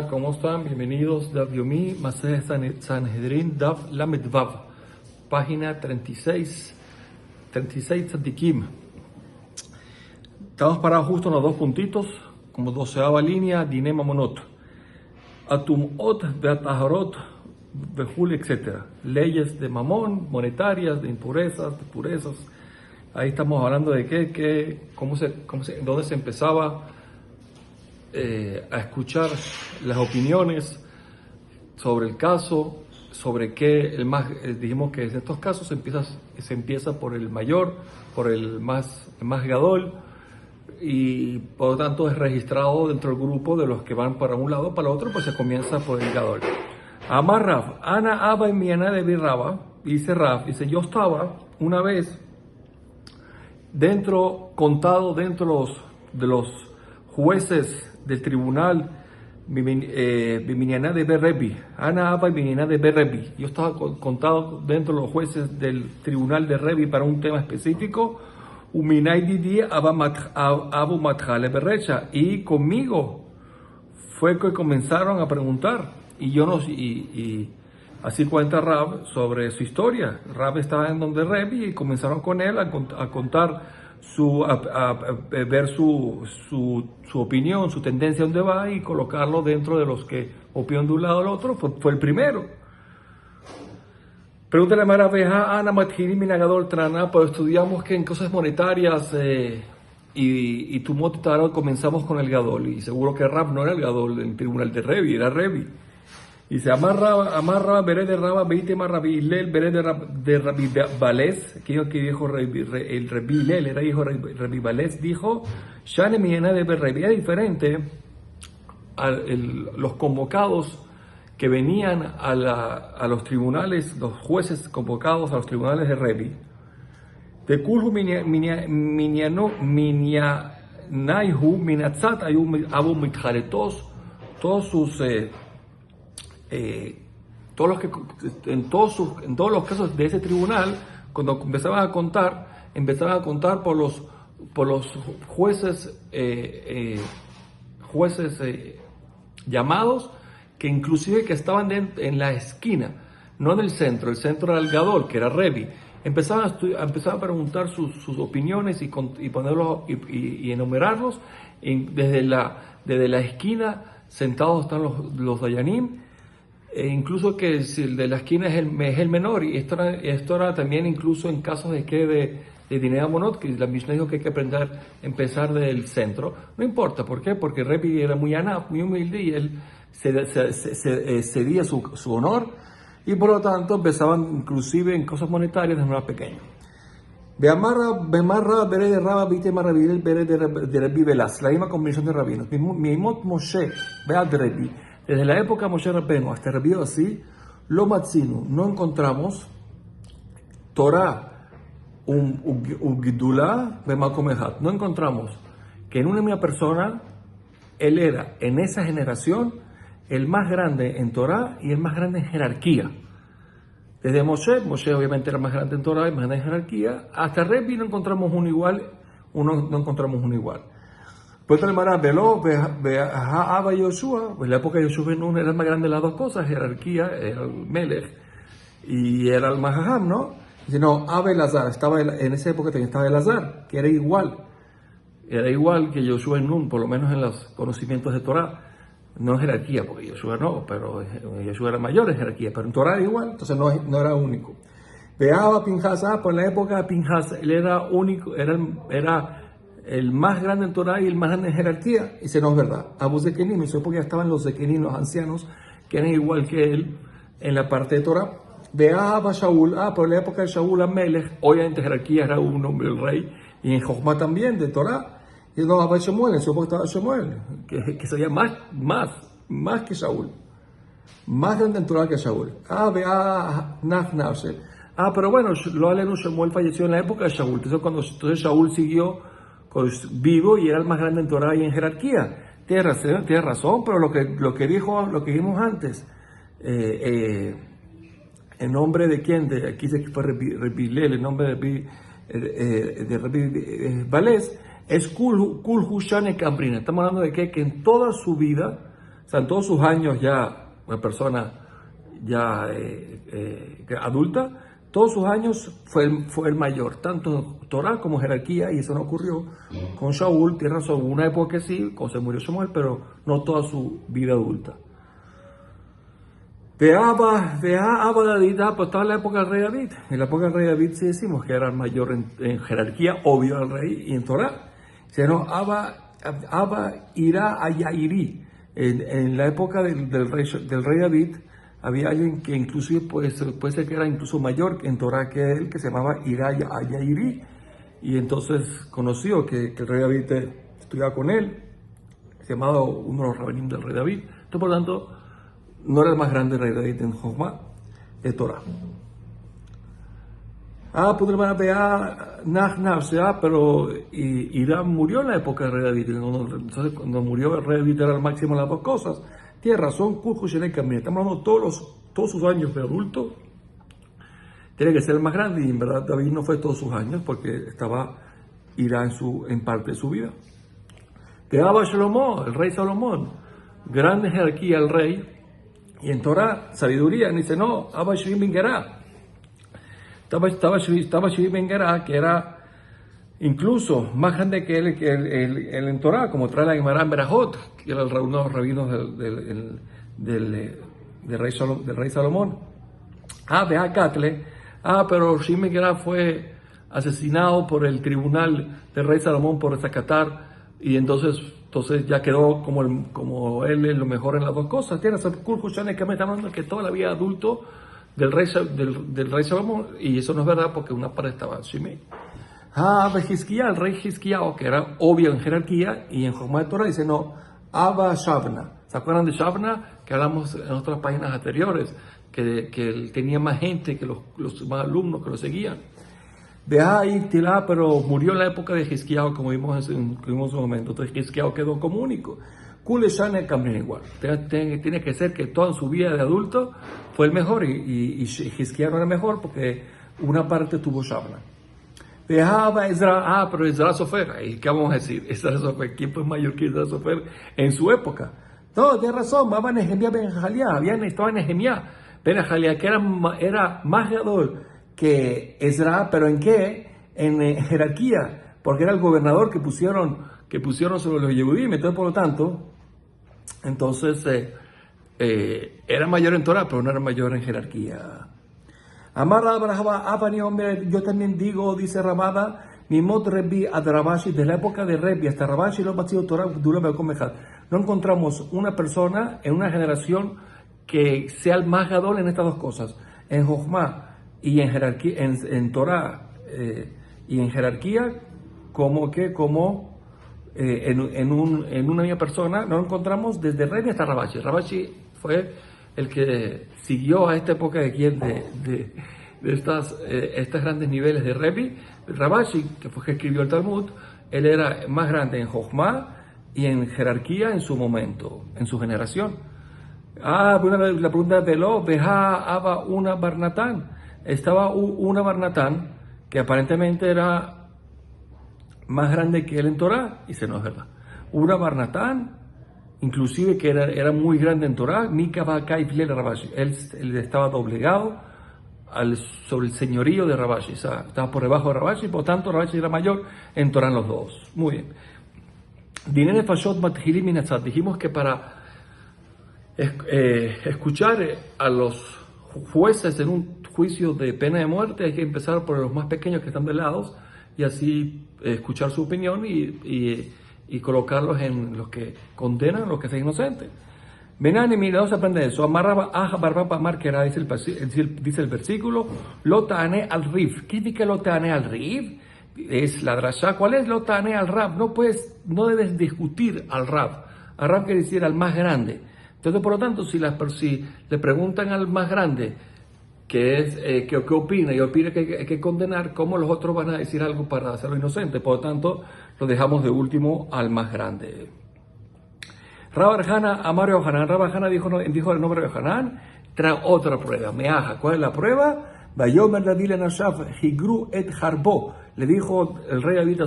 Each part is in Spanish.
¿Cómo están? Bienvenidos Daf Yomi, Maseh Sanhedrin, Daf Lamed Vav, página 36 Tzadikim. Estamos parados justo en los dos puntitos, como 12ª línea, Dinema Monot, Atumot, Beataharot, Behul, etc. Leyes de mamón, monetarias, de impurezas, de purezas. Ahí estamos hablando de dónde se empezaba a escuchar las opiniones sobre el caso, sobre dijimos que en estos casos se empieza por el mayor, por el más gadol, y por lo tanto es registrado dentro del grupo de los que van para un lado, para el otro, pues se comienza por el gadol. Amar Rav, Ana Abba y Miana de Birraba, dice Rav, yo estaba una vez contado dentro de los jueces del tribunal Biminiana de Berrebi, Ana Abba y Biminiana de Berrebi. Yo estaba contado dentro de los jueces del tribunal de Rebi para un tema específico. Uminay Didi Abu Matjale Berrecha. Y conmigo fue que comenzaron a preguntar. Y así cuenta Rab sobre su historia. Rab estaba en donde Rebi y comenzaron con él a contar ver su opinión, su tendencia a dónde va y colocarlo dentro de los que opinan de un lado al otro. Fue el primero. Pregúntale a Maraveja, Ana Matjiri Minagadol Trana, pues estudiamos que en cosas monetarias y Tumot y Tarot comenzamos con el Gadol, y seguro que Rab no era el Gadol del tribunal de Revi, era Revi. Y se amarra Bere de Raba, Beitema Rabbi Hillel, Bere de Rabbi Balez, que dijo el Rabbi Hillel, era hijo de Rabbi Balez, dijo, Shane Miena de Berrebi. Era diferente los convocados que venían a los tribunales, los jueces convocados a los tribunales de Rebi. De Kulhu Minyanaihu Minatzat Abu Mitjaretos, todos los casos de ese tribunal, cuando empezaban a contar por los jueces llamados, que inclusive que estaban en la esquina, no en el centro era el Gadol, que era Revi. Empezaban a preguntar sus opiniones y ponerlos y enumerarlos. Desde la esquina sentados están los Dayanim, incluso que si el de la esquina es el menor, y esto era también incluso en casos de Dinea Monot, que la Mishnah dijo que hay que empezar del centro. No importa, ¿por qué? Porque Rebi era muy humilde, y él cedía su honor, y por lo tanto empezaban inclusive en cosas monetarias desde más pequeño. Bemarra Bere de Raba, Bitema Rabiel, Bere de Rabbi Velas, la misma combinación de rabinos. Mimot Moshe, Beat de Rebi. Desde la época de Moshe Rabbeinu hasta Rabbi así, lo matzinu, no encontramos Torah ugidula bemakom echad. No encontramos que en una misma persona él era en esa generación el más grande en Torah y el más grande en jerarquía. Desde Moshe obviamente era más grande en Torah y más grande en jerarquía, hasta Rebi no encontramos uno igual. Pues el Mará veló, Abba y Yoshua, pues en la época de Yoshua Nun era el más grande de las dos cosas, jerarquía, era el Melech y era el Mahaham, ¿no? Dice, no, Abba y Lazar, en esa época también estaba Elazar, que era igual que Yoshua Nun, por lo menos en los conocimientos de Torah. No en jerarquía, porque Yoshua no, pero Yoshua era mayor en jerarquía, pero en Torah era igual, entonces no era único. Veaba Pinhas, por la época de Pinhas, él era único, era el más grande en Torah y el más grande en jerarquía. Y no es verdad. Abu Zekenim, eso es porque ya estaban los Zekenim, los ancianos, que eran igual que él en la parte de Torah. Veaba Shaul, por la época de Shaul Amelech, obviamente en jerarquía era un hombre, el rey, y en Jochma también, de Torah. Y no, Abba Shemuel, en su época estaba Shemuel, que sería más que Shaul, más grande en Torah que Shaul. Pero bueno, lo aleno Shemuel falleció en la época de Shaul, entonces Shaul siguió vivo y era el más grande en Torah y en jerarquía. Tienes razón, pero lo que dijimos antes, ¿en nombre de quién? Aquí dice que fue Rabbi Hillel, el nombre de Rabbi Balez, es Kul Hushane Cambrina. Estamos hablando de que en toda su vida O sea, en todos sus años ya, una persona ya adulta, todos sus años fue el mayor, tanto en Torah como en jerarquía, y eso no ocurrió con Shaul. Tiene razón, hubo una época que sí, cuando se murió Samuel, pero no toda su vida adulta. Abba David, pues estaba en la época del rey David. En la época del rey David sí decimos que era el mayor en jerarquía, obvio al rey, y en Torah. Sino Abba irá a Yairi. En la época del rey David, había alguien que inclusive puede ser que era incluso mayor en Torah que él, que se llamaba Iraya Ayairi, y entonces conoció que el rey David estudiaba con él, se llamaba uno de los rabinim del rey David. Entonces, por lo tanto, no era el más grande el rey David en Jochma de Torah. Pero Irán murió en la época del rey David. Entonces, cuando murió el rey David era el máximo de las dos cosas. Tiene razón, estamos hablando todos sus años de adulto. Tiene que ser el más grande, y en verdad David no fue todos sus años porque estaba Irán en parte de su vida. De Abba Shlomo, el rey Salomón, grande jerarquía el rey, y en Torah, sabiduría, dice no, Abba Shvim Ben Gerá. Estaba Shvim Ben Gerá, que era incluso más grande que él en Torah, como trae la Gemara en Berajot, que era uno de los rabinos del rey Salomón. Vea Catle, pero Shvim Ben Gerá fue asesinado por el tribunal del rey Salomón por desacatar, y entonces ya quedó como él es lo mejor en las dos cosas. Tiene ese Kurjushane que me está hablando que toda la vida adulto del rey Salomón, y eso no es verdad porque una parte estaba Shimei. El rey Hizkiyahu, que era obvio en jerarquía, y en Jochma de Torah dice no, Abba Shavna. ¿Se acuerdan de Shavna? Que hablamos en otras páginas anteriores, que él tenía más gente, que los más alumnos que lo seguían. Pero murió en la época de Hizkiyahu, como vimos en un momento. Entonces Hizkiyahu quedó como único. Kuleshane Kamrin igual. Tiene que ser que toda su vida de adulto fue el mejor, y Hizkiyahu no era mejor porque una parte tuvo Shavna. Pero Ezra Sofer, ¿y qué vamos a decir? Ezra Sofer, ¿quién fue mayor que Ezra Sofer en su época? No, tiene razón, estaba Nehemías Ben Jalía, que era más gadol que Ezra, pero ¿en qué? En jerarquía, porque era el gobernador que pusieron sobre los Yehudim. Entonces, por lo tanto, era mayor en Torah, pero no era mayor en jerarquía. Amarra Abani, hombre, yo también digo, dice Ramada, Mimot Rebi ad Rabashi, desde la época de Rebi hasta Rabashi, lo batido Torah, no encontramos una persona en una generación que sea el más gadol en estas dos cosas, en Jochma y en jerarquía, en Torah y en jerarquía, en una misma persona. No lo encontramos desde Rebi hasta Rabashi. Rabashi fue el que siguió a esta época de estos grandes niveles de Rebi. Rabashi, que fue que escribió el Talmud, él era más grande en Jochma y en jerarquía en su momento, en su generación. La pregunta de Beja una Barnatán. Estaba una Barnatán que aparentemente era más grande que él en Torah, y se no es verdad. Una Barnatán, inclusive que era muy grande en Torah, Mika Bakai Filel Rabashi. Él estaba doblegado sobre el señorío de Rabashi, o sea, estaba por debajo de Rabashi, por tanto Rabashi era mayor en Torah en los dos. Muy bien. Dinene Fashot Mathilim Minatzat. Dijimos que para escuchar a los jueces en un juicio de pena de muerte hay que empezar por los más pequeños que están de lados, y así escuchar su opinión y colocarlos en los que condenan, los que sean inocentes. Benani, mira, vamos a aprender eso. Amarraba a Barbapa Marquera, dice el versículo, Lotane al Rif. ¿Qué significa Lotane al Rif? Es la drasha. ¿Cuál es Lotane al Rab? No debes discutir al Rab. Al Rab quiere decir al más grande. Entonces, por lo tanto, si le preguntan al más grande qué opina, y opina que hay que condenar, ¿cómo los otros van a decir algo para hacerlo inocente? Por lo tanto, lo dejamos de último al más grande. Rabarjana, Amario Hanan. Rabarjana dijo el nombre de Hanan, trae otra prueba. Meaja, ¿cuál es la prueba? Bayomer David Anashaf, Higru et Harbo. Le dijo el rey David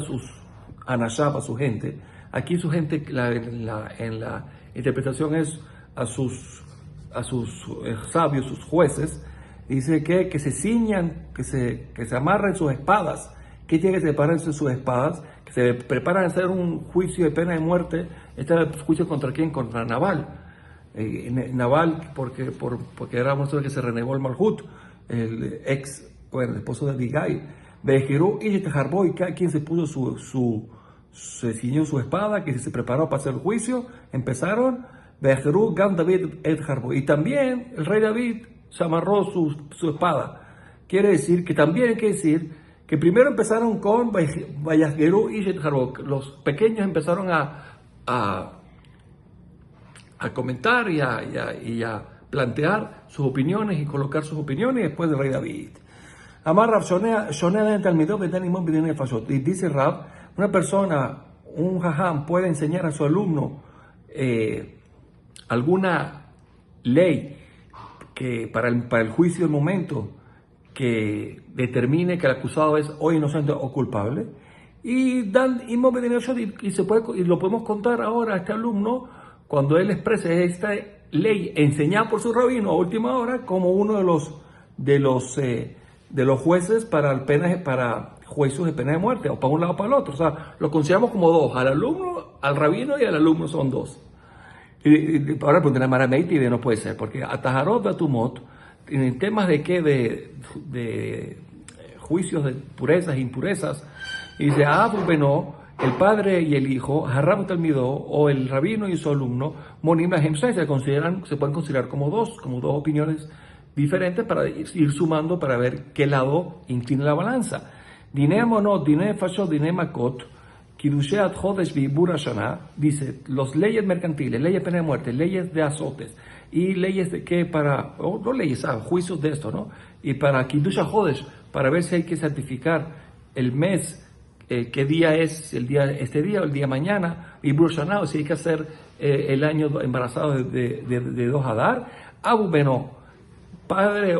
a Nashaf, a su gente. Aquí su gente, en la interpretación es a sus sabios, sus jueces, dice que se ciñan, que se amarren sus espadas. ¿Qué tiene que separarse sus espadas? Que se preparan a hacer un juicio de pena de muerte. Este era el juicio contra quién, contra Nabal. Nabal, porque era un hombre que se renegó el Malhut, el esposo de Abigail. Bejerú y Jarbó, y cada quien se puso se ciñó su espada, que se preparó para hacer el juicio. Empezaron. Bejerú, Gam David et Jarbó. Y también el rey David se amarró su espada. Quiere decir que también hay que decir que primero empezaron con Vayasgerú y Jarbó. Los pequeños empezaron a comentar y a plantear sus opiniones y colocar sus opiniones, y después del rey David. Amar Rav Shonea Talmidot Betan Imon Bidin Fashot. Y dice Rav, una persona, un jajam, puede enseñar a su alumno alguna ley que para el juicio del momento que determine que el acusado es o inocente o culpable, y lo podemos contar ahora a este alumno cuando él exprese esta ley enseñada por su rabino a última hora como uno de los jueces para juicios de pena de muerte, o para un lado o para el otro. O sea, lo consideramos como dos: al alumno, al rabino, y al alumno son dos. Y ahora preguntan a Marameiti, no puede ser, porque Atajarot Batumot, en temas de juicios de purezas e impurezas, y dice Abu Beno, el padre y el hijo, Harab Talmidó, o el rabino y su alumno, Monim Lahem Shai, se pueden considerar como dos opiniones diferentes para ir sumando para ver qué lado inclina la balanza. Diné Monot, Diné Fashot, Diné Makot, Kidusheat Jodesh Vibur Hashanah, dice, los leyes mercantiles, leyes de pena de muerte, leyes de azotes, y leyes de que no leyes, juicios de esto, ¿no? Y para Kidusha Jodesh, para ver si hay que certificar el mes, qué día es este día o el día mañana, Vibur Hashanah, o si hay que hacer el año embarazado de 2 Adar. Abu Beno, padre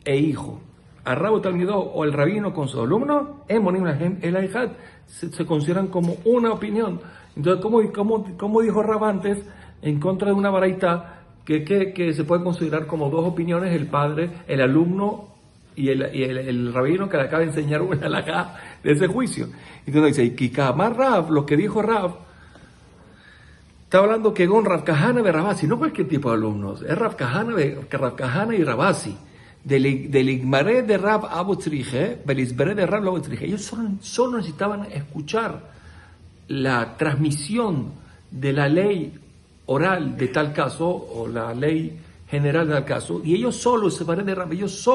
e hijo, Arrabu Talmidó, o el rabino con su alumno, Emonim Lahem el Aihad, se consideran como una opinión. Entonces, ¿cómo dijo Rab antes, en contra de una baraita, que se puede considerar como dos opiniones, el padre, el alumno y el rabino que le acaba de enseñar una halajá de ese juicio? Entonces dice, Kikamar Rab, lo que dijo Rab, está hablando que con Rav Kahana de Rabasi, no cualquier tipo de alumnos, es Rav Kahana y Rabasi, del Igmaré de Rab Abu Tzrije, del Isberé de Rab Abu Tzrije. Ellos solo necesitaban escuchar la transmisión de la ley oral de tal caso, o la ley general de tal caso, y ellos solos, separé de Rab, ellos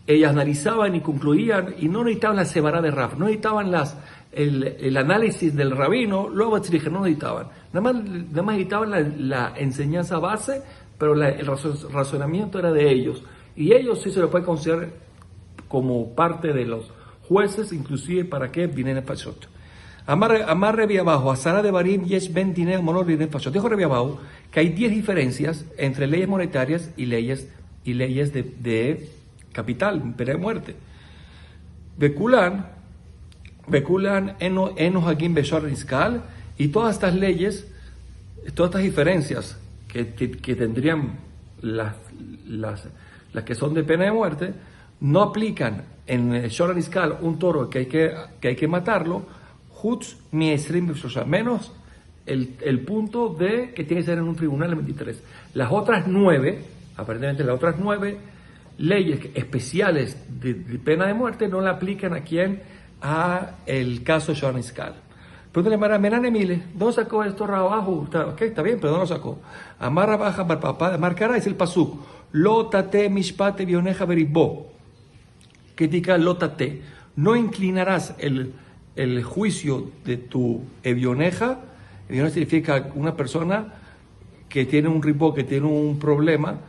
analizaban y concluían, y no necesitaban la separá de Rab, no necesitaban el análisis del rabino, luego no necesitaban. Nada más necesitaban la enseñanza base, pero el razonamiento era de ellos. Y ellos sí se lo pueden considerar como parte de los jueces, inclusive para que vienen el Pashot. Amar Rebi abajo, Asara de Barim, Yesh Ben Dineh Monor Dineh Pashot. Dijo Rebi abajo que hay 10 diferencias entre leyes monetarias y leyes de capital, pena de muerte. Bekulan Eno Hagim Beshor Rizkal, y todas estas leyes, todas estas diferencias que tendrían las que son de pena de muerte, no aplican en Shor Rizkal, un toro que hay que matarlo, Hutz Miesrim, menos el punto de que tiene que ser en un tribunal de 23. Las otras 9, aparentemente las otras 9 leyes especiales de pena de muerte no la aplican a el caso de Shor Rizkal. Pregúntale a Menane Mile, ¿dónde sacó esto abajo? Está bien, pero ¿dónde lo sacó? Amarra baja para papá, marcará, es el pasuk. Lótate mishpate vioneja beribó. ¿Qué indica lótate? No inclinarás el juicio de tu evioneja. Evioneja significa una persona que tiene un ribó, que tiene un problema,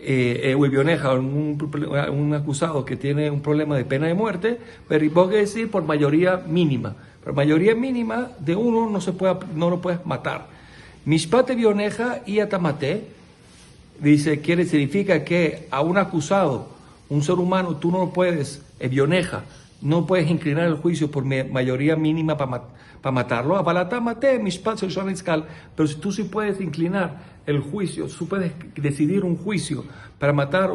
o evioneja, un acusado que tiene un problema de pena de muerte, beribó quiere decir por mayoría mínima. Pero mayoría mínima de uno no lo puedes matar. Mishpate vioneja y atamate, significa que a un acusado, un ser humano, tú no lo puedes, vioneja, no puedes inclinar el juicio por mayoría mínima para matarlo. Pero si tú sí puedes inclinar el juicio, tú puedes decidir un juicio para matar,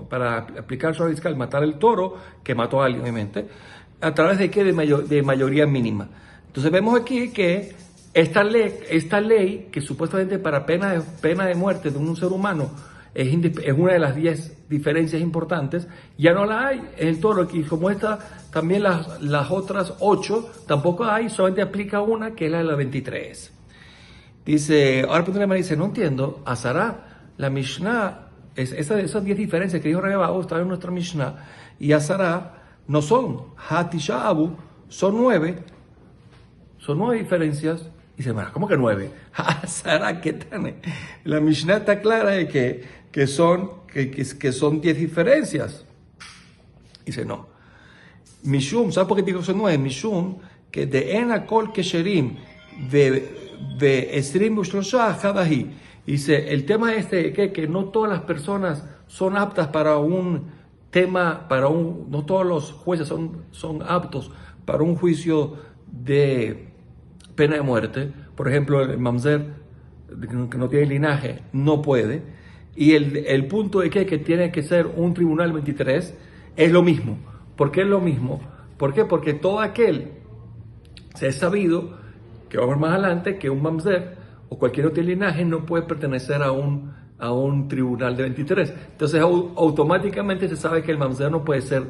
para aplicar Shor Fiskal, matar el toro que mató a alguien, obviamente, ¿a través de qué? De mayoría mínima. Entonces vemos aquí que esta ley que supuestamente para pena de muerte de un ser humano es una de las 10 diferencias importantes, ya no la hay en el toro, y como esta, también las otras 8 tampoco hay, solamente aplica una, que es la de la 23. Dice, ahora Punto dice, no entiendo, Azara, la Mishnah, esas 10 diferencias que dijo Rebabo, están en nuestra Mishnah, y Azara no son, Hatisha Abu, son 9 diferencias. Dice, bueno, ¿cómo que 9? Azara, ¿qué tal? La Mishnah está clara de que son 10 diferencias. Dice, no. Mishum, ¿sabes por qué digo que son 9? Mishum, que de ena kol kesherim de esrim ushlosha hadahi. Dice, el tema que no todas las personas son aptas para un tema, no todos los jueces son aptos para un juicio de pena de muerte. Por ejemplo, el mamzer, que no tiene linaje, no puede. Y el punto de que tiene que ser un tribunal 23 es lo mismo. ¿Por qué es lo mismo? ¿Por qué? Porque todo aquel se ha sabido, que vamos más adelante, que un mamzer o cualquier otro linaje no puede pertenecer a un tribunal de 23. Entonces automáticamente se sabe que el mamzer no puede ser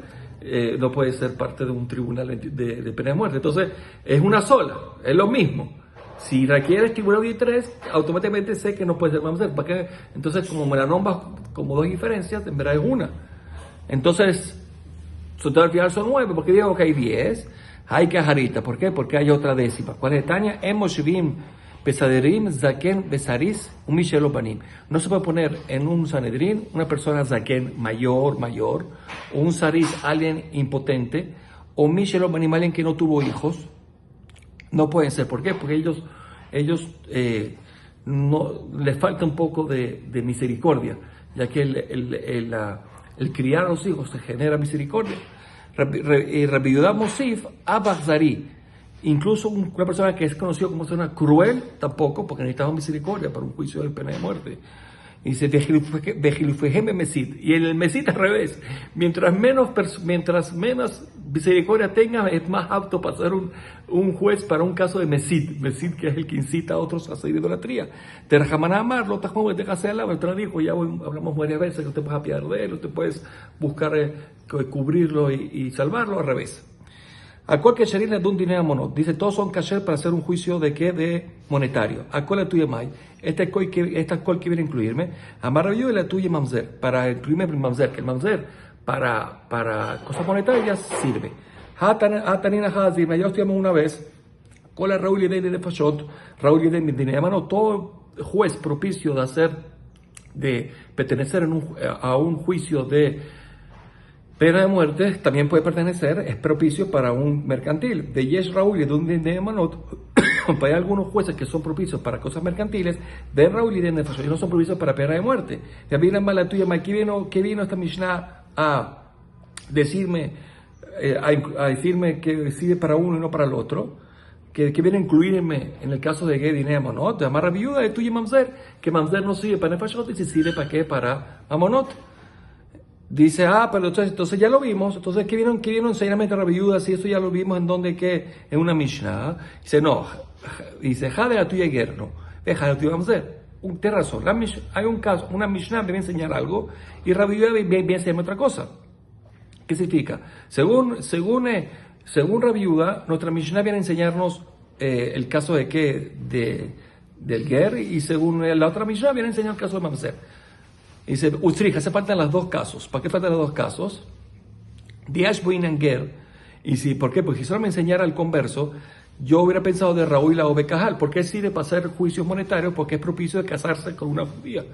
parte de un tribunal de pena de muerte. Entonces es una sola, es lo mismo. Si requiere el tribunal 23, automáticamente sé que no puede ser mamzer. ¿Para qué? Entonces, como me la nombras como 2 diferencias, en verdad es una. Entonces, al final son 9, porque digo que hay 10. Hay que jarita. ¿Por qué? Porque hay otra décima. ¿Cuál es Tania? Emoshivim, pesaderim, zaken, besaris, umishelo banim. No se puede poner en un sanedrín una persona zaken mayor, o un saris, alguien impotente, o mishelo banim, alguien que no tuvo hijos. No pueden ser. ¿Por qué? Porque ellos no les falta un poco de misericordia, ya que el criar a los hijos se genera misericordia. Rabbi Yudá Mosif Abachzari, incluso una persona que es conocida como persona cruel, tampoco, porque necesitamos misericordia para un juicio de pena de muerte. Y dice, mesit. Y en el mesit al revés, mientras menos misericordia tenga, es más apto para ser un juez para un caso de mesit, que es el que incita a otros a hacer idolatría. Te rajaman a amar, lo como te casé al lado, el dijo, ya hablamos varias veces que usted puede apiar de él, usted puedes buscar cubrirlo y salvarlo, al revés. ¿A cuál kasherin le da un dinero monot? Dice, todos son kasher para hacer un juicio de qué? De monetario. ¿A cuál es tuya mai? Esta cual que viene a incluirme. Amar yo y la tuya mamzer. Para incluirme el mamzer. Que el mamzer para cosas monetarias sirve. Hatanina hazirme. Ya estudiamos una vez. Con la Raúl y de Fashot. Raúl y de dinero monot. Todo juez propicio de pertenecer a un juicio de pena de muerte también puede pertenecer, es propicio para un mercantil. De Yesh Raúl y de un de Manot, hay algunos jueces que son propicios para cosas mercantiles, de Raúl y de Nefashot, y no son propicios para pena de muerte. Ya viene mala tuya, ¿qué vino esta Mishnah a decirme, que sirve para uno y no para el otro? Que viene a incluirme en el caso de Gedi Neamonot, de Amarra Viuda, de tuya Mamzer, que Mamzer no sirve para Nefashot y si sirve para qué, para Amonot. Dice, pero entonces ya lo vimos. Entonces, ¿qué vieron enseñarme a Rabbi Yehuda? Si eso ya lo vimos en donde, ¿qué? En una Mishnah. Dice, no. Dice, de la tuya Gerno. Deja de la tuya Mamzer. Tienes razón. Hay un caso, una Mishnah me viene a enseñar algo y Rabbi Yehuda viene a enseñarme otra cosa. ¿Qué significa? Según Rabbi Yehuda, nuestra Mishnah viene a enseñarnos el caso de qué? Del Ger, y según la otra Mishnah viene a enseñar el caso de Mamzer. Dice, hace falta los 2 casos. ¿Para qué faltan los 2 casos? Diash Boinanger. ¿Por qué? Porque si solo me enseñara el converso, yo hubiera pensado de Raúl o Becajal. ¿Por qué sirve para hacer juicios monetarios? Porque es propicio de casarse con una judía.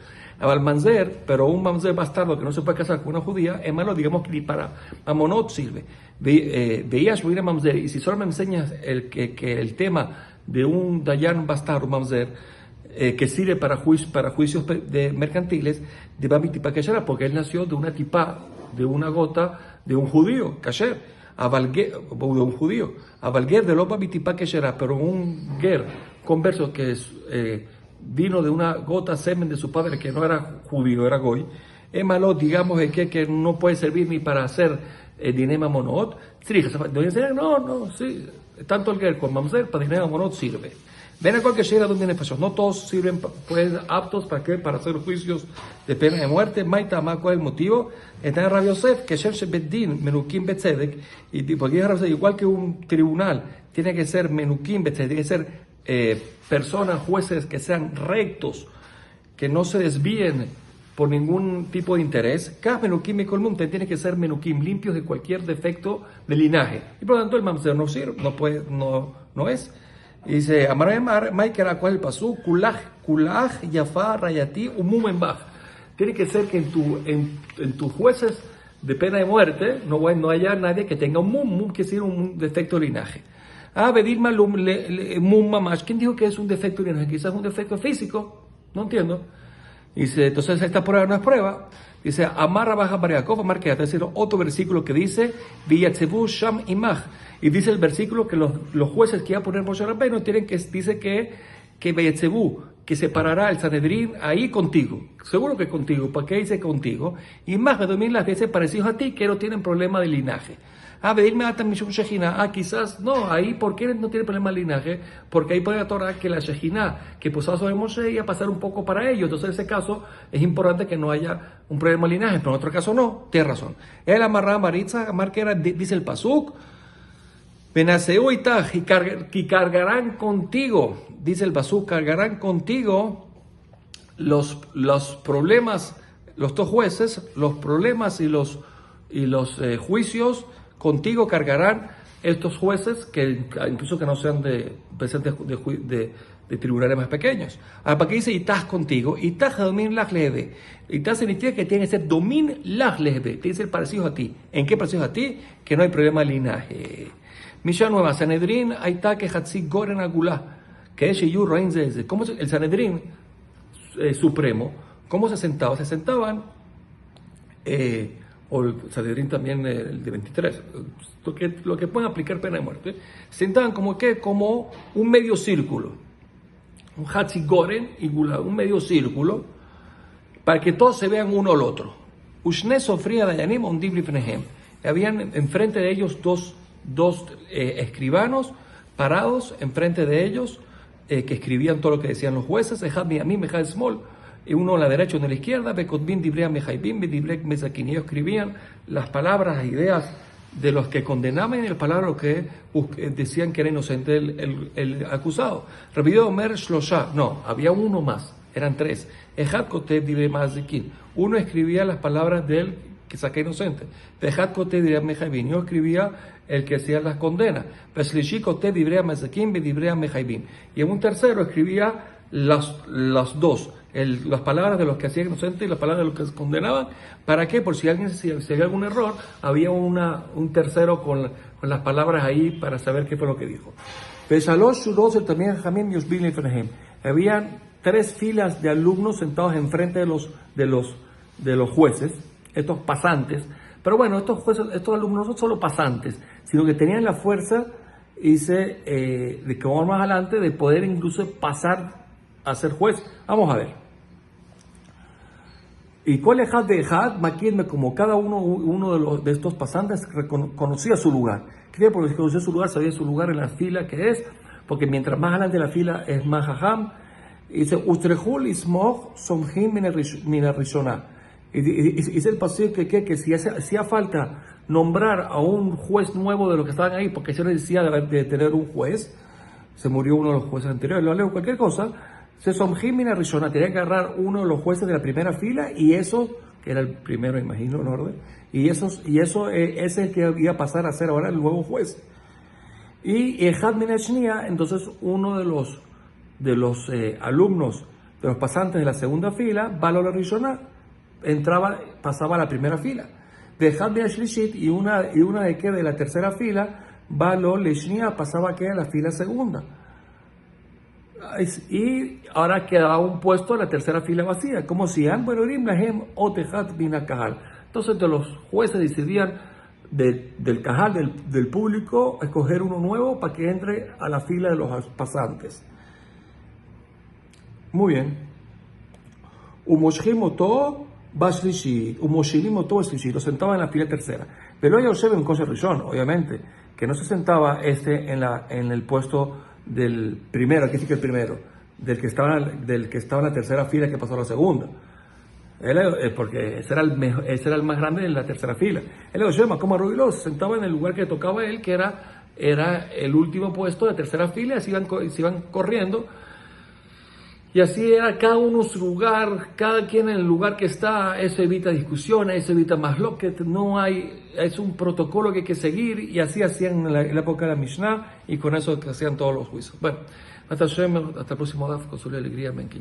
Al Mamzer, pero un Mamzer bastardo que no se puede casar con una judía, es malo, digamos que ni para Amonot sirve. Veías Boina Mamzer, y si solo me enseñas que el tema de un Dayan bastardo Mamzer, que sirve para juicios mercantiles, de Babi Tipa Kasher, porque él nació de una tipa, de una gota, de un judío, Kasher. de un judío, Avalger de Lopa Bitipa que será, pero un ger converso que vino de una gota semen de su padre que no era judío, era goy, es malo, digamos, que no puede servir ni para hacer dinema monot, no, sí, tanto el ger como mamzer para dinema monot sirve. Ven a cualquier shera donde nefashot. No todos sirven, pues, aptos para qué, para hacer juicios de pena de muerte. Maita, ¿cuál es el motivo? Está en Rabbi Yosef, que Shem Beddin, Menukim Betzedek, y porque igual que un tribunal, tiene que ser Menukim Betzedek, tiene que ser personas, jueces que sean rectos, que no se desvíen por ningún tipo de interés. Cada Menukim y Kolmum tiene que ser Menukim, limpios de cualquier defecto de linaje. Y por lo tanto, el mamzer no sirve, no es. Y dice, Amar Maikera, ¿cuál es el pasú? Kulaj, Yafá, Rayati, Umumenbach. Tiene que ser que en tus jueces de pena de muerte no haya nadie que tenga un mum, que sea un defecto de linaje. Bedir malum mum mamash. ¿Quién dijo que es un defecto de linaje? Quizás un defecto físico. No entiendo. Dice, entonces esta prueba no es prueba. Dice, Amarra baja Bariakov, Amar que es decir, otro versículo que dice, Viyatzebu Sham Imach. Y dice el versículo que los jueces que iba a poner Moshe Rabbeinu dice que Viyatzebu, que separará el Sanedrín ahí contigo. Seguro que contigo. ¿Para qué dice contigo? Y más de 2000 las dice parecidos a ti que no tienen problema de linaje. Bedirme atan mishum shejina. Quizás no, ahí, ¿por qué no tiene problema de linaje? Porque ahí puede la Torah que la shejina que posaba sobre Moshe iba a pasar un poco para ellos. Entonces, en ese caso, es importante que no haya un problema de linaje, pero en otro caso no, tienes razón. Él amarraba Maritza, Marquera, dice el Pasuk, Benaseu itaj, y cargarán contigo, dice el Pasuk, cargarán contigo los problemas, los dos jueces, los problemas y los juicios. Contigo cargarán estos jueces, que incluso que no sean de tribunales más pequeños. ¿Para qué dice Itaz contigo? Itaz domin lach lehbe. Itaz significa que tiene que ser domin lach lehbe. Tiene que ser parecido a ti. ¿En qué parecido a ti? Que no hay problema de linaje. Misha nueva, Sanedrín, Aitá que Hatzik Goren Agulá. Que es Shiyu Rein Zeze. ¿Cómo el Sanedrín supremo? ¿Cómo se sentaban? Se sentaban. O el Sanedrín también, el de 23, lo que pueden aplicar pena de muerte, se sentaban como un medio círculo, un Hatzigoren y un medio círculo, para que todos se vean uno al otro. Ushne sofría dayanim on dibli fnehem. Habían enfrente de ellos dos escribanos parados enfrente de ellos, que escribían todo lo que decían los jueces, Ejad miamim, Ejad smol, y uno a la derecha, uno a la izquierda, Bekotbin Dibrea Mejaibim, Dibrek Mesakin. Ellos escribían las palabras, las ideas de los que condenaban y las palabras que decían que era inocente el acusado. Repitió Omer Shlosha, no, había uno más, eran tres. Ejad Kotev Dibre Mesakin. Uno escribía las palabras del que saca inocente. Ejad Kotev Dibre Mejaibim. Yo escribía el que hacía las condenas. Peslishi Kotev Dibre Mesakin, Dibre Mejaibim. Y en un tercero escribía las dos. Las palabras de los que hacían inocentes y las palabras de los que se condenaban. ¿Para qué? Por si había algún error, había un tercero con las palabras ahí para saber qué fue lo que dijo. Habían 3 filas de alumnos sentados enfrente de los jueces, estos pasantes. Pero bueno, estos alumnos no son solo pasantes, sino que tenían la fuerza, de que vamos más adelante, de poder incluso pasar a ser juez. Vamos a ver. Y cuál Ejad de Ejad, Maquidme, como cada uno de estos pasantes conocía su lugar. ¿Qué? Porque si conocía su lugar, sabía su lugar en la fila que es, porque mientras más adelante la fila es más jajam. Y dice, Ustrehul ismoch somjim mina rishona. Y dice el pasillo que si hacía falta nombrar a un juez nuevo de los que estaban ahí, porque se necesitaba de tener un juez, se murió uno de los jueces anteriores, lo leo cualquier cosa, se somjimina rishona, tenía que agarrar uno de los jueces de la primera fila, y eso, que era el primero, imagino, en orden, y eso es el que iba a pasar a ser ahora el nuevo juez. Y Ejad Minashnia, entonces uno de los alumnos, de los pasantes de la segunda fila, Balo la rishona, pasaba a la primera fila. De Ejad Minashlishit, y una de la tercera fila, Balo Leshnia, pasaba a la fila segunda. Y ahora quedaba un puesto en la tercera fila vacía, como si entonces los jueces decidían del cajal, del público, escoger uno nuevo para que entre a la fila de los pasantes. Muy bien. Umoshim oto baslishi, umoshilim oto baslishi, lo sentaba en la fila tercera. Pero ella observa un cosa rishon, obviamente, que no se sentaba en el puesto del primero, aquí sí que el primero, del que estaba en la tercera fila que pasó a la segunda. Porque ese era el más grande en la tercera fila. Él como Rubilo se sentaba en el lugar que tocaba él, que era el último puesto de tercera fila, se iban corriendo. Y así era cada uno su lugar, cada quien en el lugar que está. Eso evita discusiones, eso evita más lo que no hay, es un protocolo que hay que seguir, y así hacían en la época de la Mishnah, y con eso hacían todos los juicios. Bueno, hasta el próximo DAF, con su alegría, men que